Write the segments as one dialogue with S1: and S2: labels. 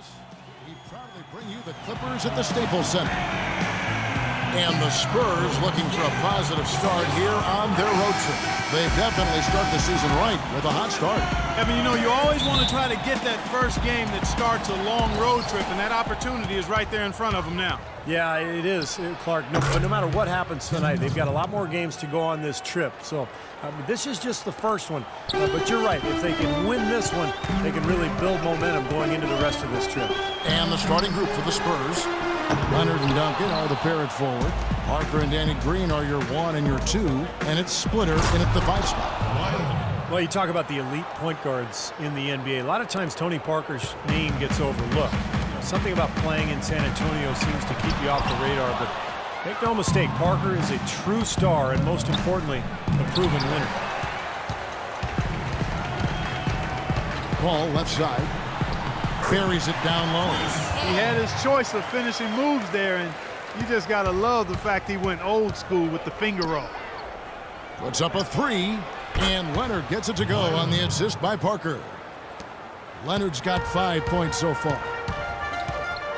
S1: Angeles, we proudly bring you the Clippers at the Staples Center. And the Spurs looking for a positive start here on their road trip. They definitely start the season right with a hot start.
S2: I mean, you know, you always want to try to get that first game that starts a long road trip, and that opportunity is right there in front of them now.
S3: Yeah, it is, Clark. But no matter what happens tonight, they've got a lot more games to go on this trip. So this is just the first one. But you're right. If they can win this one, they can really build momentum going into the rest of this trip.
S1: And the starting group for the Spurs. Leonard and Duncan are the pair at forward. Parker and Danny Green are your 1 and your 2. And it's Splitter in at the 5 spot.
S3: Well, you talk about the elite point guards in the NBA. A lot of times Tony Parker's name gets overlooked. Something about playing in San Antonio seems to keep you off the radar, but make no mistake, Parker is a true star and, most importantly, a proven winner.
S1: Ball left side. Buries it down low.
S2: He had his choice of finishing moves there, and you just got to love the fact he went old school with the finger roll.
S1: Puts up a 3, and Leonard gets it to go on the assist by Parker. Leonard's got 5 points so far.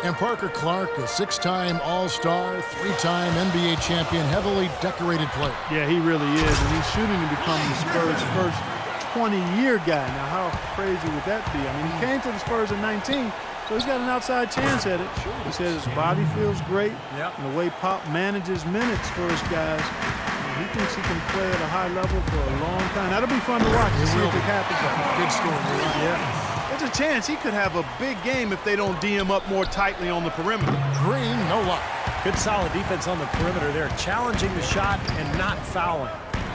S1: And Parker Clark, a 6-time All-Star, 3-time NBA champion, heavily decorated player.
S2: Yeah, he really is, and he's shooting to become the Spurs' first 20-year guy. Now, how crazy would that be? I mean, he came to the Spurs at 19, so he's got an outside chance at it. He says his body feels great, and the way Pop manages minutes for his guys, he thinks he can play at a high level for a long time. That'll be fun to watch to see if it happens.
S1: Big score.
S2: Yeah. There's a chance he could have a big game if they don't D him up more tightly on the perimeter.
S1: Green, no luck.
S3: Good solid defense on the perimeter there, challenging the shot and not fouling.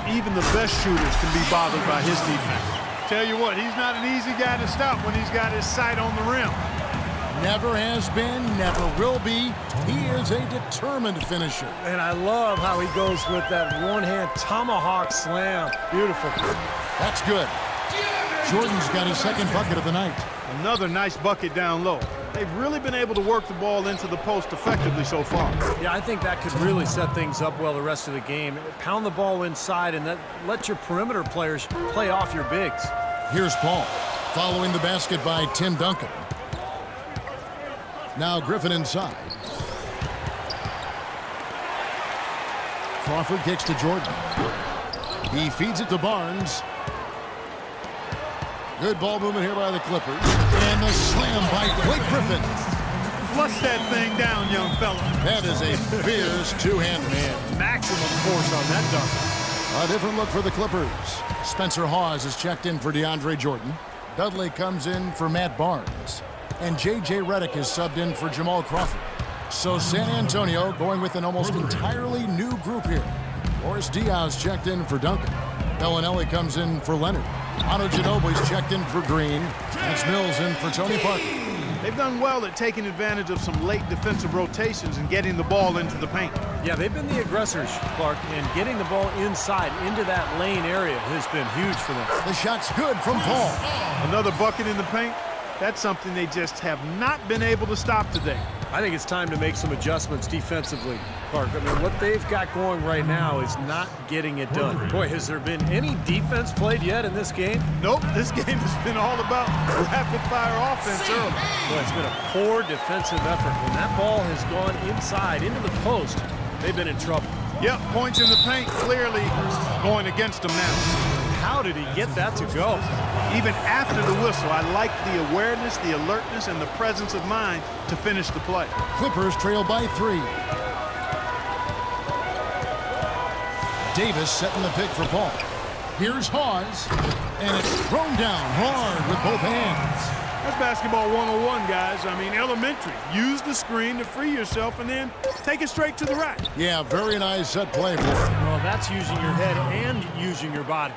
S2: Even the best shooters can be bothered by his defense. Tell you what, he's not an easy guy to stop when he's got his sight on the rim.
S1: Never has been, never will be. He is a determined finisher.
S3: And I love how he goes with that one-hand tomahawk slam. Beautiful.
S1: That's good. Jordan's got his second bucket of the night.
S2: Another nice bucket down low. They've really been able to work the ball into the post effectively so far.
S3: Yeah, I think that could really set things up well the rest of the game. Pound the ball inside and let your perimeter players play off your bigs.
S1: Here's Paul, following the basket by Tim Duncan. Now Griffin inside. Crawford kicks to Jordan. He feeds it to Barnes. Good ball movement here by the Clippers. And the slam by Blake Griffin.
S2: Flush that thing down, young fella.
S1: That is a fierce two-hand man.
S3: Maximum force on that dunk.
S1: A different look for the Clippers. Spencer Hawes is checked in for DeAndre Jordan. Dudley comes in for Matt Barnes. And J.J. Redick is subbed in for Jamal Crawford. So San Antonio going with an almost entirely new group here. Boris Diaz checked in for Duncan. Bellinelli comes in for Leonard. Otto Ginobili's checked in for Green. That's Mills in for Tony Parker.
S2: They've done well at taking advantage of some late defensive rotations and getting the ball into the paint.
S3: Yeah, they've been the aggressors, Clark, and getting the ball inside into that lane area has been huge for them.
S1: The shot's good from Paul.
S2: Another bucket in the paint. That's something they just have not been able to stop today.
S3: I think it's time to make some adjustments defensively, Clark. I mean, what they've got going right now is not getting it done. Boy, has there been any defense played yet in this game?
S2: Nope, this game has been all about rapid-fire offense early.
S3: Boy, it's been a poor defensive effort. When that ball has gone inside into the post, they've been in trouble.
S2: Yep, points in the paint clearly going against them now.
S3: How did he get that to go?
S2: Even after the whistle, I like the awareness, the alertness, and the presence of mind to finish the play.
S1: Clippers trail by 3. Davis setting the pick for Paul. Here's Hawes, and it's thrown down hard with both hands.
S2: That's basketball 101, guys. I mean, elementary. Use the screen to free yourself and then take it straight to the rack.
S1: Yeah, very nice set play for him.
S3: Well, that's using your head and using your body.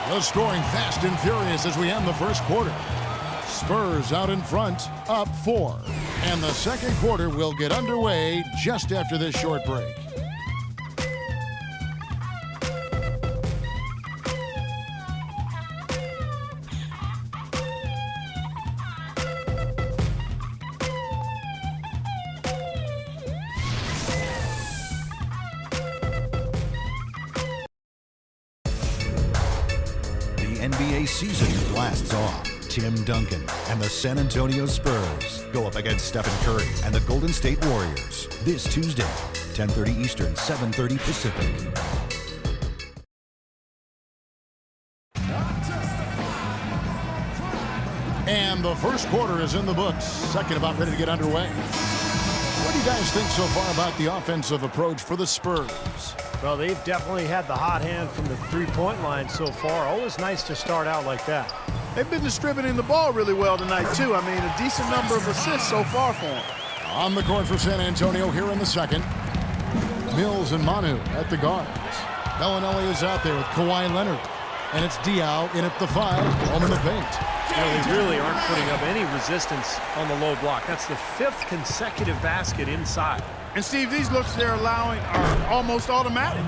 S1: The scoring fast and furious as we end the first quarter. Spurs out in front, up 4. And the second quarter will get underway just after this short break.
S4: NBA season blasts off. Tim Duncan and the San Antonio Spurs go up against Stephen Curry and the Golden State Warriors this Tuesday, 10:30 Eastern, 7:30 Pacific.
S1: And the first quarter is in the books. Second about ready to get underway. What do you guys think so far about the offensive approach for the Spurs?
S3: Well, they've definitely had the hot hand from the three-point line so far. Always nice to start out like that.
S2: They've been distributing the ball really well tonight, too. I mean, a decent number of assists so far for them.
S1: On the court for San Antonio here in the second. Mills and Manu at the guards. Bellinelli is out there with Kawhi Leonard. And it's Diaw in at the 5, home in the paint.
S3: You know, they really aren't putting up any resistance on the low block. That's the 5th consecutive basket inside.
S2: And, Steve, these looks they're allowing are almost automatic.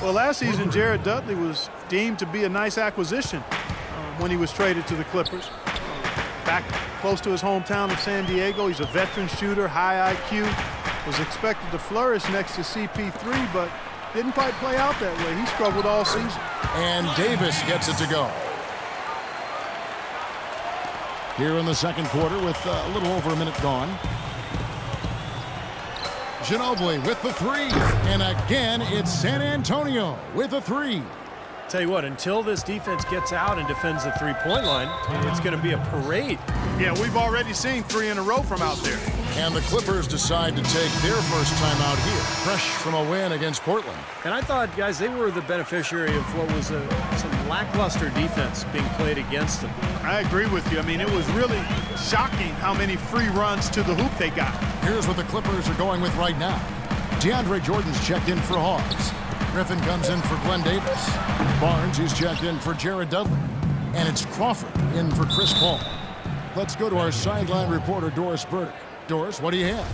S2: Well, last season, Jared Dudley was deemed to be a nice acquisition when he was traded to the Clippers. Back close to his hometown of San Diego. He's a veteran shooter, high IQ. Was expected to flourish next to CP3, but didn't quite play out that way. He struggled all season.
S1: And Davis gets it to go. Here in the second quarter with a little over a minute gone. Ginobili with the 3. And again, it's San Antonio with a 3.
S3: Tell you what, until this defense gets out and defends the three-point line, it's going to be a parade.
S2: Yeah, we've already seen 3 in a row from out there.
S1: And the Clippers decide to take their first time out here, fresh from a win against Portland.
S3: And I thought, guys, they were the beneficiary of what was some lackluster defense being played against them.
S2: I agree with you. I mean, it was really shocking how many free runs to the hoop they got.
S1: Here's what the Clippers are going with right now. DeAndre Jordan's checked in for Hawes. Griffin comes in for Glenn Davis. Barnes, who's checked in for Jared Dudley. And it's Crawford in for Chris Paul. Let's go to our sideline reporter, Doris Burke. Doris, what do you have?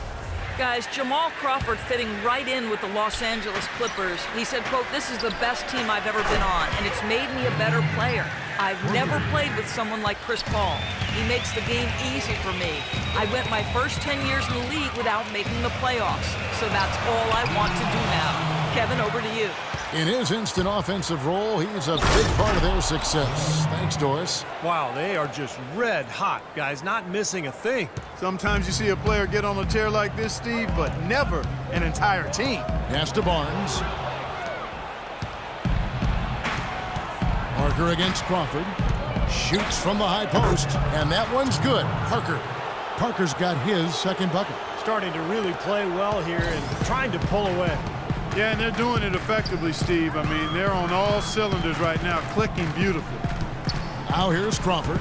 S5: Guys, Jamal Crawford fitting right in with the Los Angeles Clippers. He said, quote, "This is the best team I've ever been on, and it's made me a better player. I've never played with someone like Chris Paul. He makes the game easy for me. I went my first 10 years in the league without making the playoffs, so that's all I want to do now." Kevin, over to you.
S1: In his instant offensive role, he's a big part of their success. Thanks, Doris.
S3: Wow, they are just red hot, guys, not missing a thing.
S2: Sometimes you see a player get on a tear like this, Steve, but never an entire team.
S1: Pass to Barnes. Parker against Crawford. Shoots from the high post, and that one's good. Parker's got his second bucket.
S3: Starting to really play well here and trying to pull away.
S2: Yeah, and they're doing it effectively, Steve. I mean, they're on all cylinders right now, clicking beautifully.
S1: Now here's Crawford.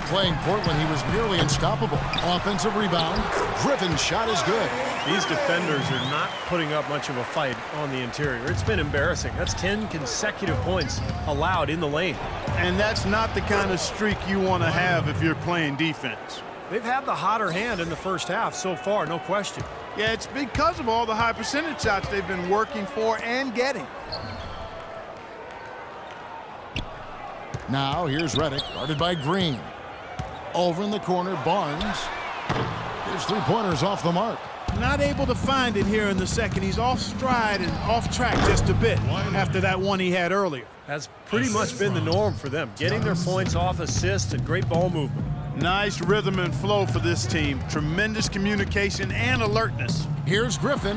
S1: Playing Portland, he was nearly unstoppable. Offensive rebound. Griffin's shot is good.
S3: These defenders are not putting up much of a fight on the interior. It's been embarrassing. That's 10 consecutive points allowed in the lane.
S2: And that's not the kind of streak you want to have if you're playing defense.
S3: They've had the hotter hand in the first half so far, no question.
S2: Yeah, it's because of all the high percentage shots they've been working for and getting.
S1: Now here's Redick, guarded by Green. Over in the corner, Barnes. His three-pointer's off the mark.
S2: Not able to find it here in the second. He's off stride and off track just a bit after that one he had earlier.
S3: That's pretty much been the norm for them. Getting their points off assists and great ball movement.
S2: Nice rhythm and flow for this team. Tremendous communication and alertness.
S1: Here's Griffin.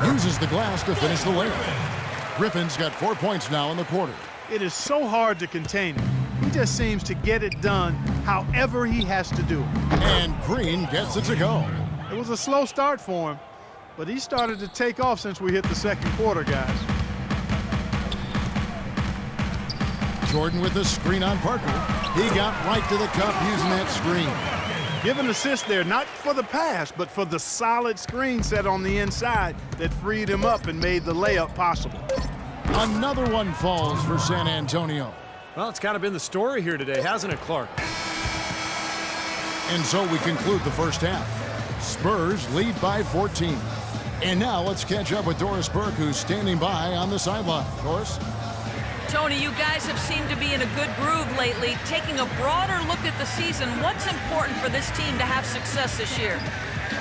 S1: Uses the glass to finish the layup. Griffin's got 4 points now in the quarter.
S2: It is so hard to contain him. He just seems to get it done however he has to do it.
S1: And Green gets it to go.
S2: It was a slow start for him, but he started to take off since we hit the second quarter, guys.
S1: Jordan with the screen on Parker. He got right to the cup using that screen.
S2: Give an assist there, not for the pass, but for the solid screen set on the inside that freed him up and made the layup possible.
S1: Another one falls for San Antonio.
S3: Well, it's kind of been the story here today, hasn't it, Clark?
S1: And so we conclude the first half. Spurs lead by 14. And now let's catch up with Doris Burke, who's standing by on the sideline. Doris?
S5: Tony, you guys have seemed to be in a good groove lately. Taking a broader look at the season, what's important for this team to have success this year?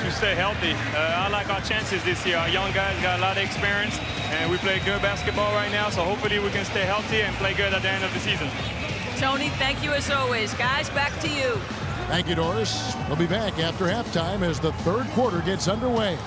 S6: to stay healthy. I like our chances this year. Our young guys got a lot of experience, and we play good basketball right now, so hopefully we can stay healthy and play good at the end of the season.
S5: Tony, thank you as always. Guys, back to you.
S1: Thank you, Doris. We'll be back after halftime as the third quarter gets underway.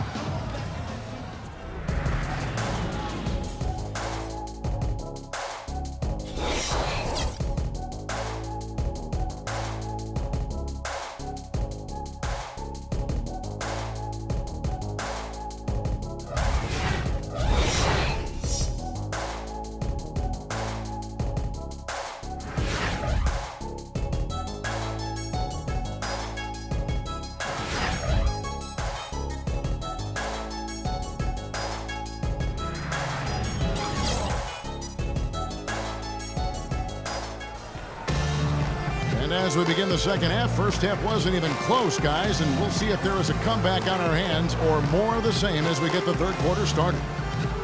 S1: And as we begin the second half, first half wasn't even close, guys, and we'll see if there is a comeback on our hands or more of the same as we get the third quarter started.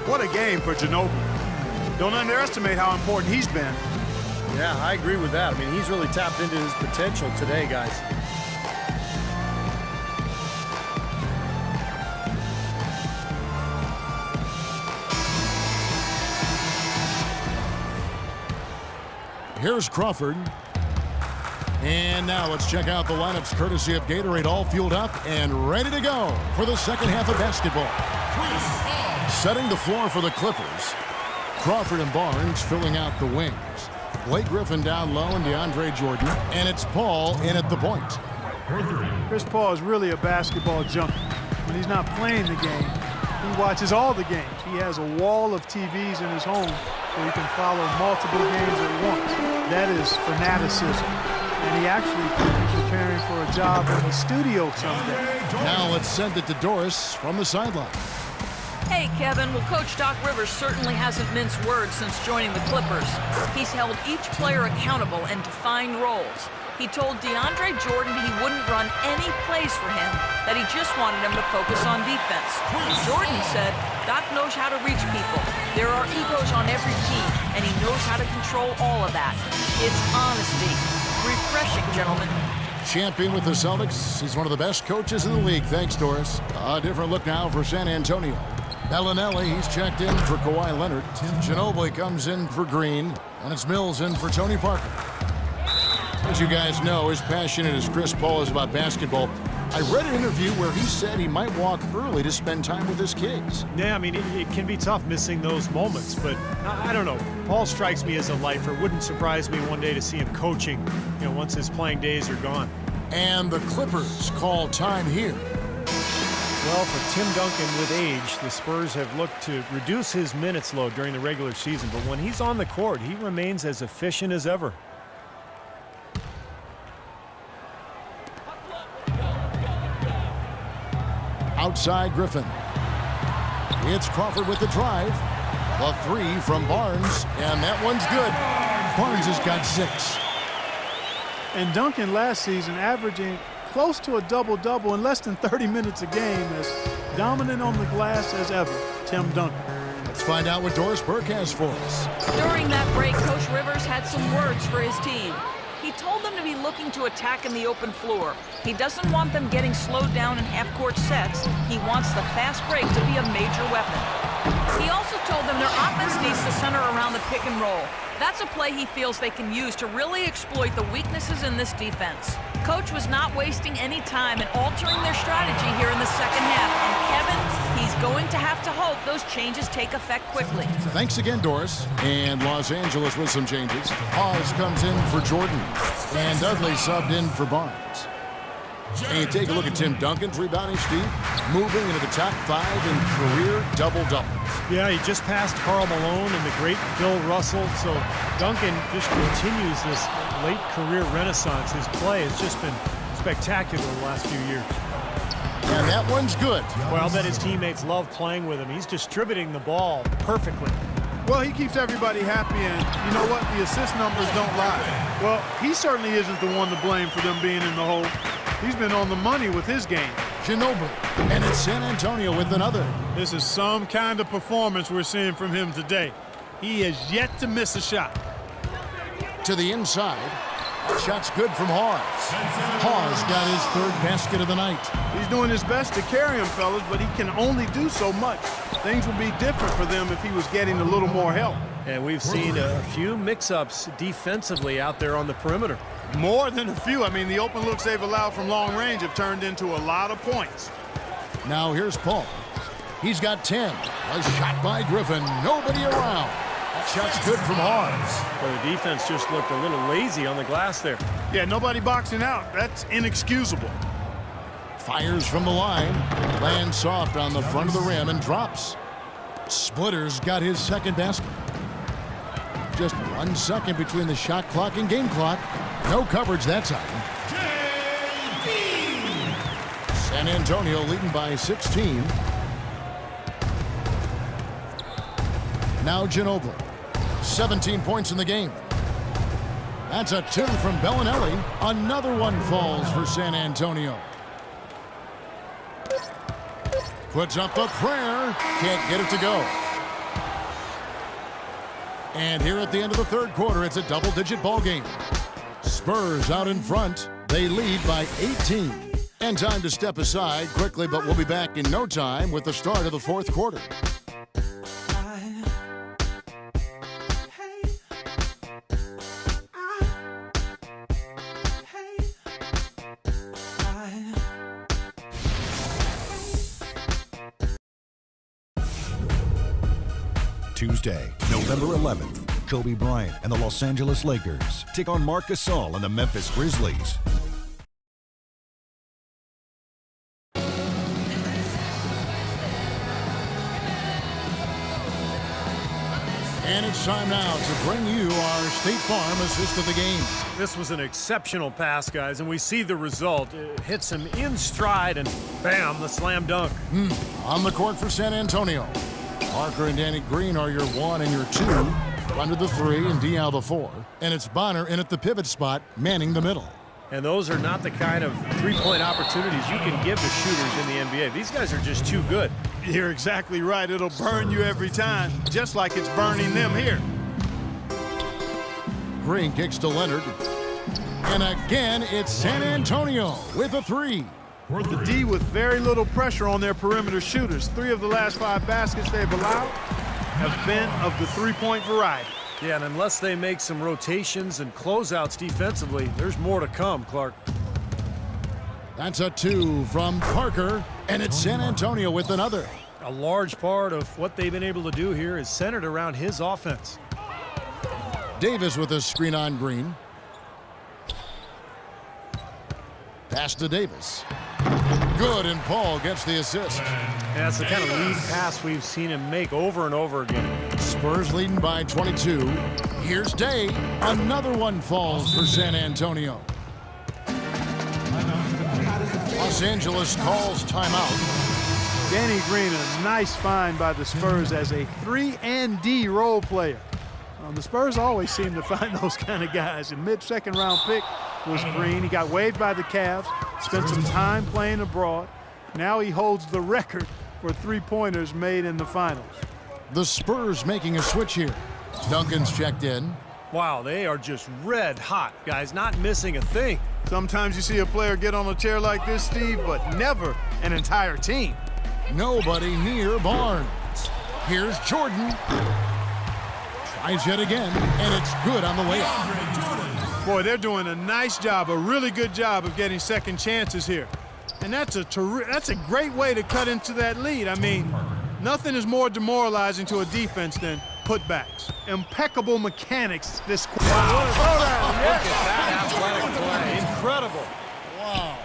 S2: What a game for Ginobili. Don't underestimate how important he's been.
S3: Yeah, I agree with that. I mean, he's really tapped into his potential today, guys.
S1: Here's Crawford. And now let's check out the lineups courtesy of Gatorade, all fueled up and ready to go for the second half of basketball. Setting the floor for the Clippers, Crawford and Barnes filling out the wings. Blake Griffin down low and DeAndre Jordan, and it's Paul in at the point.
S2: Chris Paul is really a basketball junkie. When he's not playing the game, he watches all the games. He has a wall of TVs in his home so he can follow multiple games at once. That is fanaticism. And he actually could be preparing for a job in the studio someday.
S1: Now let's send it to Doris from the sideline.
S5: Hey, Kevin. Well, Coach Doc Rivers certainly hasn't minced words since joining the Clippers. He's held each player accountable and defined roles. He told DeAndre Jordan he wouldn't run any plays for him, that he just wanted him to focus on defense. Jordan said, Doc knows how to reach people. There are egos on every team, and he knows how to control all of that. It's honesty. Refreshing, gentlemen.
S1: Champion with the Celtics. He's one of the best coaches in the league. Thanks, Doris. A different look now for San Antonio. Bellinelli, he's checked in for Kawhi Leonard. Ginobili comes in for Green. And it's Mills in for Tony Parker. As you guys know, as passionate as Chris Paul is about basketball, I read an interview where he said he might walk early to spend time with his kids.
S3: Yeah, I mean, it can be tough missing those moments, but I don't know. Paul strikes me as a lifer. Wouldn't surprise me one day to see him coaching, once his playing days are gone.
S1: And the Clippers call time here.
S3: Well, for Tim Duncan with age, the Spurs have looked to reduce his minutes load during the regular season, but when he's on the court, he remains as efficient as ever.
S1: Outside Griffin. It's Crawford with the drive. The three from Barnes, and that one's good. Barnes has got 6.
S2: And Duncan last season averaging close to a double-double in less than 30 minutes a game, as dominant on the glass as ever. Tim Duncan.
S1: Let's find out what Doris Burke has for us.
S5: During that break, Coach Rivers had some words for his team. He told them to be looking to attack in the open floor. He doesn't want them getting slowed down in half-court sets. He wants the fast break to be a major weapon. He also told them their offense needs to center around the pick and roll. That's a play he feels they can use to really exploit the weaknesses in this defense. Coach was not wasting any time in altering their strategy here in the second half. And Kevin, he's going to have to hope those changes take effect quickly.
S1: Thanks again, Doris. And Los Angeles with some changes. Hawes comes in for Jordan. And Dudley subbed in for Barnes. And you take a look at Tim Duncan's rebounding, Steve, moving into the top 5 in career double-doubles.
S3: Yeah, he just passed Karl Malone and the great Bill Russell. So Duncan just continues this late career renaissance. His play has just been spectacular the last few years.
S1: And that one's good.
S3: Well, that his teammates love playing with him. He's distributing the ball perfectly.
S2: Well, he keeps everybody happy, and you know what? The assist numbers don't lie. Well, he certainly isn't the one to blame for them being in the hole. He's been on the money with his game.
S1: Ginobili. And it's San Antonio with another.
S2: This is some kind of performance we're seeing from him today. He has yet to miss a shot.
S1: To the inside. Shot's good from Hawes. Hawes got his third basket of the night.
S2: He's doing his best to carry him, fellas, but he can only do so much. Things would be different for them if he was getting a little more help.
S3: And we've seen a few mix-ups defensively out there on the perimeter.
S2: More than a few. I mean, the open looks they've allowed from long range have turned into a lot of points.
S1: Now here's Paul. He's got 10. A shot by Griffin. Nobody around. That shot's good from Hawes.
S3: Well, the defense just looked a little lazy on the glass there.
S2: Yeah, nobody boxing out. That's inexcusable.
S1: Fires from the line. Lands soft on the front of the rim and drops. Splitter's got his second basket. Just 1 second between the shot clock and game clock. No coverage that time. San Antonio leading by 16. Now Ginobili. 17 points in the game. That's a 2 from Bellinelli. Another one falls for San Antonio. Puts up a prayer. Can't get it to go. And here at the end of the third quarter, it's a double-digit ball game. Spurs out in front. They lead by 18. And time to step aside quickly, but we'll be back in no time with the start of the fourth quarter.
S4: Tuesday, November 11th, Kobe Bryant and the Los Angeles Lakers take on Marc Gasol and the Memphis Grizzlies.
S1: And it's time now to bring you our State Farm assist of the game.
S3: This was an exceptional pass, guys, and we see the result. It hits him in stride, and bam, the slam dunk.
S1: On the court for San Antonio. Parker and Danny Green are your 1 and your 2. Under the 3 and Diaw the 4. And it's Bonner in at the pivot spot, manning the middle.
S3: And those are not the kind of three-point opportunities you can give to shooters in the NBA. These guys are just too good.
S2: You're exactly right. It'll burn you every time, just like it's burning them here.
S1: Green kicks to Leonard. And again, it's San Antonio with a 3.
S2: The D with very little pressure on their perimeter shooters. 3 of the last 5 baskets they've allowed have been of the three-point variety.
S3: Yeah, and unless they make some rotations and closeouts defensively, there's more to come, Clark.
S1: That's a 2 from Parker, and it's San Antonio with another.
S3: A large part of what they've been able to do here is centered around his offense.
S1: Davis with a screen on Green. Pass to Davis. Good, and Paul gets the assist.
S3: And that's the kind of lead pass we've seen him make over and over again.
S1: Spurs leading by 22. Here's Day. Another one falls for San Antonio. Los Angeles calls timeout.
S2: Danny Green, a nice find by the Spurs as a 3 and D role player. The Spurs always seem to find those kind of guys. A mid-second round pick was Green. He got waived by the Cavs, spent some time playing abroad. Now he holds the record for three-pointers made in the finals.
S1: The Spurs making a switch here. Duncan's checked in.
S3: Wow, they are just red hot, guys, not missing a thing.
S2: Sometimes you see a player get on a tear like this, Steve, but never an entire team.
S1: Nobody near Barnes. Here's Jordan. Tries yet again, and it's good on the layup.
S2: Boy, they're doing a nice job, a really good job of getting second chances here. And that's a great way to cut into that lead. I mean, nothing is more demoralizing to a defense than putbacks. Impeccable mechanics this quarter.
S3: Wow. Look at that athletic play. Incredible.
S1: Wow.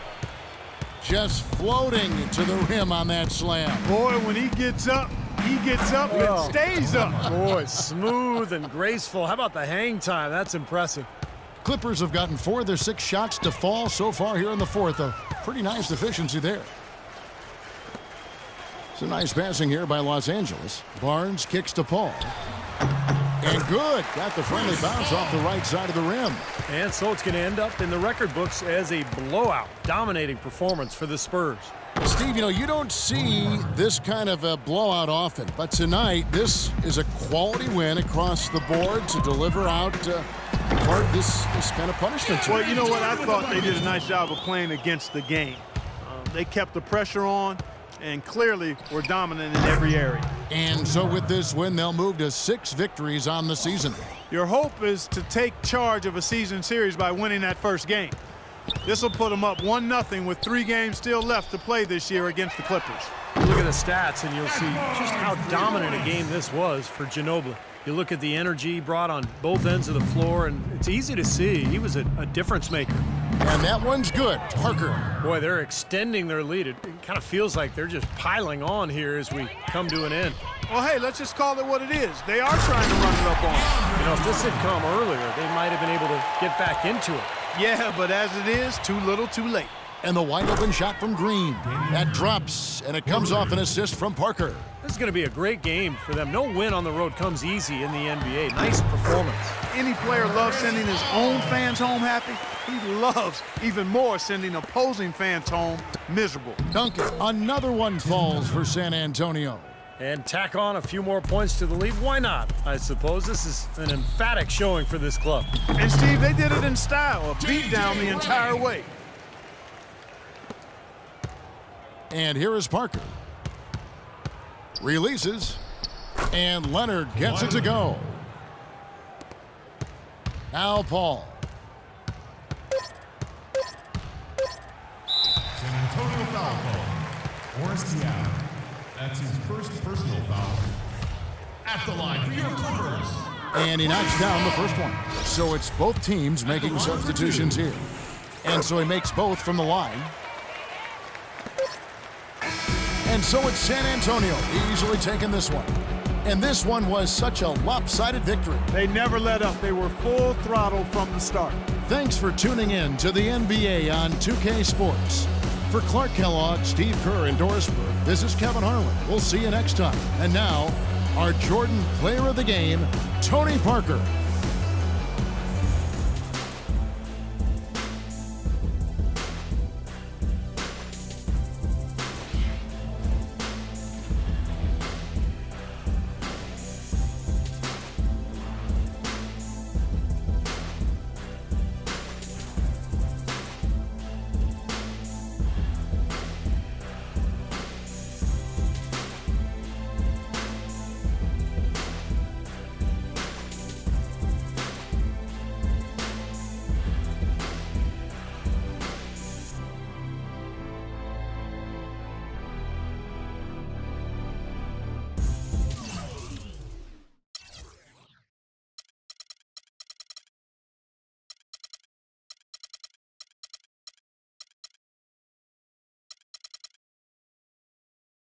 S1: Just floating to the rim on that slam.
S2: Boy, when he gets up and stays up.
S3: Boy, smooth and graceful. How about the hang time? That's impressive.
S1: Clippers have gotten 4 of their 6 shots to fall so far here in the fourth. A pretty nice efficiency there. It's a nice passing here by Los Angeles. Barnes kicks to Paul. And good. Got the friendly bounce off the right side of the rim.
S3: And so it's going to end up in the record books as a blowout, dominating performance for the Spurs.
S1: Steve, you don't see this kind of a blowout often, but tonight this is a quality win across the board to deliver out impart this kind of punishment to
S2: Well,
S1: him.
S2: you know what? I thought they did a nice job of playing against the game. They kept the pressure on and clearly were dominant in every area.
S1: And so with this win, they'll move to 6 victories on the season.
S2: Your hope is to take charge of a season series by winning that first game. This will put them up 1-0 with 3 games still left to play this year against the Clippers.
S3: Look at the stats, and you'll see just how dominant a game this was for Ginobili. You look at the energy he brought on both ends of the floor, and it's easy to see he was a difference maker.
S1: And that one's good. Parker.
S3: Boy, they're extending their lead. It kind of feels like they're just piling on here as we come to an end.
S2: Well, hey, let's just call it what it is. They are trying to run it up on them.
S3: You know, if this had come earlier, they might have been able to get back into it.
S2: Yeah, but as it is, too little, too late.
S1: And the wide open shot from Green. That drops, and it comes off an assist from Parker.
S3: This is going to be a great game for them. No win on the road comes easy in the NBA. Nice performance.
S2: Any player loves sending his own fans home happy. He loves even more sending opposing fans home miserable.
S1: Duncan, another one falls for San Antonio.
S3: And tack on a few more points to the lead. Why not? I suppose this is an emphatic showing for this club.
S2: And Steve, they did it in style, a beat down the entire way.
S1: And here is Parker. Releases, and Leonard gets it to go. Now Paul.
S7: San Antonio foul call. Morris Diaw. That's his first personal foul. At the line for your Clippers.
S1: And he knocks down the first one. So it's both teams making substitutions here. And so he makes both from the line. And so it's San Antonio easily taking this one. And this one was such a lopsided victory.
S2: They never let up. They were full throttle from the start.
S1: Thanks for tuning in to the NBA on 2K Sports. For Clark Kellogg, Steve Kerr, and Doris Burke, this is Kevin Harlan. We'll see you next time. And now, our Jordan Player of the Game, Tony Parker.